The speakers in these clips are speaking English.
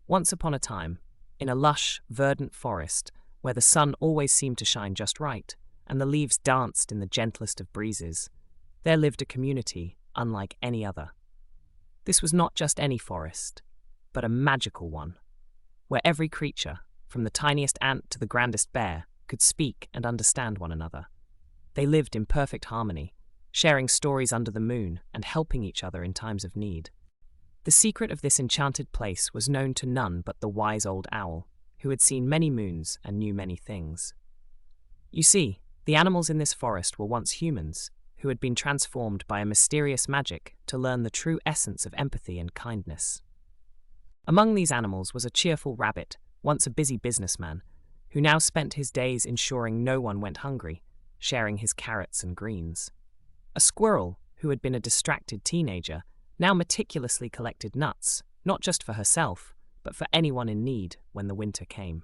Once upon a time, in a lush, verdant forest where the sun always seemed to shine just right and the leaves danced in the gentlest of breezes, there lived a community unlike any other. This was not just any forest, but a magical one, where every creature, from the tiniest ant to the grandest bear, could speak and understand one another. They lived in perfect harmony, sharing stories under the moon and helping each other in times of need. The secret of this enchanted place was known to none but the wise old owl, who had seen many moons and knew many things. You see, the animals in this forest were once humans, who had been transformed by a mysterious magic to learn the true essence of empathy and kindness. Among these animals was a cheerful rabbit, once a busy businessman, who now spent his days ensuring no one went hungry, sharing his carrots and greens. A squirrel, who had been a distracted teenager, now meticulously collected nuts, not just for herself, but for anyone in need when the winter came.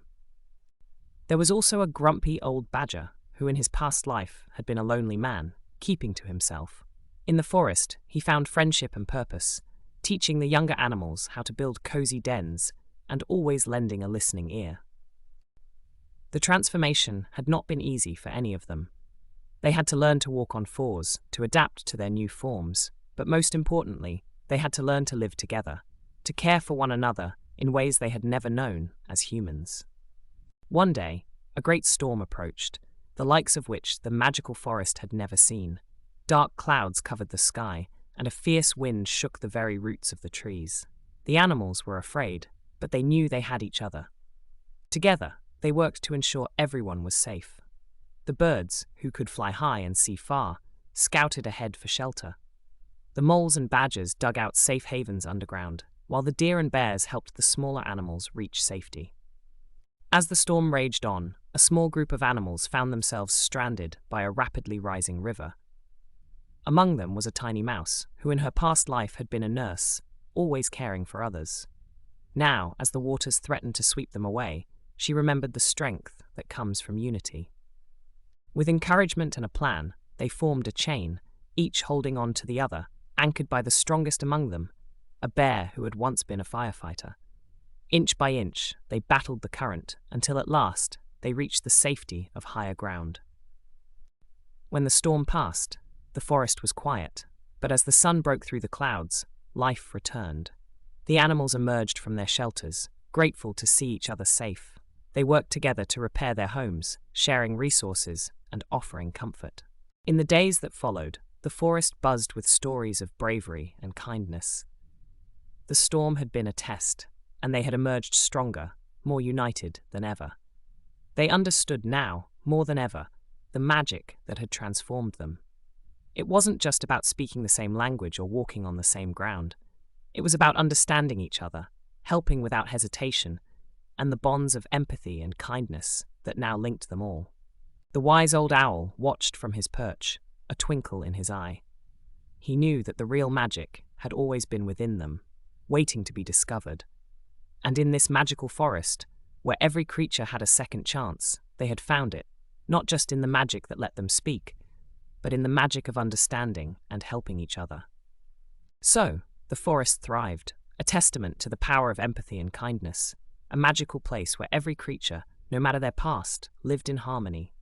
There was also a grumpy old badger, who in his past life had been a lonely man, keeping to himself. In the forest, he found friendship and purpose, teaching the younger animals how to build cozy dens and always lending a listening ear. The transformation had not been easy for any of them. They had to learn to walk on fours, to adapt to their new forms, but most importantly, they had to learn to live together, to care for one another in ways they had never known as humans. One day, a great storm approached, the likes of which the magical forest had never seen. Dark clouds covered the sky, and a fierce wind shook the very roots of the trees. The animals were afraid, but they knew they had each other. Together, they worked to ensure everyone was safe. The birds, who could fly high and see far, scouted ahead for shelter. The moles and badgers dug out safe havens underground, while the deer and bears helped the smaller animals reach safety. As the storm raged on, a small group of animals found themselves stranded by a rapidly rising river. Among them was a tiny mouse, who in her past life had been a nurse, always caring for others. Now, as the waters threatened to sweep them away, she remembered the strength that comes from unity. With encouragement and a plan, they formed a chain, each holding on to the other, anchored by the strongest among them, a bear who had once been a firefighter. Inch by inch, they battled the current, until at last, they reached the safety of higher ground. When the storm passed, the forest was quiet, but as the sun broke through the clouds, life returned. The animals emerged from their shelters, grateful to see each other safe. They worked together to repair their homes, sharing resources and offering comfort. In the days that followed, the forest buzzed with stories of bravery and kindness. The storm had been a test, and they had emerged stronger, more united than ever. They understood now, more than ever, the magic that had transformed them. It wasn't just about speaking the same language or walking on the same ground. It was about understanding each other, helping without hesitation, and the bonds of empathy and kindness that now linked them all. The wise old owl watched from his perch, a twinkle in his eye. He knew that the real magic had always been within them, waiting to be discovered. And in this magical forest, where every creature had a second chance, they had found it, not just in the magic that let them speak, but in the magic of understanding and helping each other. So, the forest thrived, a testament to the power of empathy and kindness, a magical place where every creature, no matter their past, lived in harmony.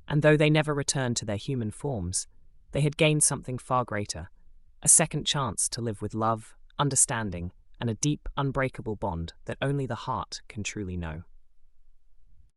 And though they never returned to their human forms, they had gained something far greater, a second chance to live with love, understanding, and a deep, unbreakable bond that only the heart can truly know.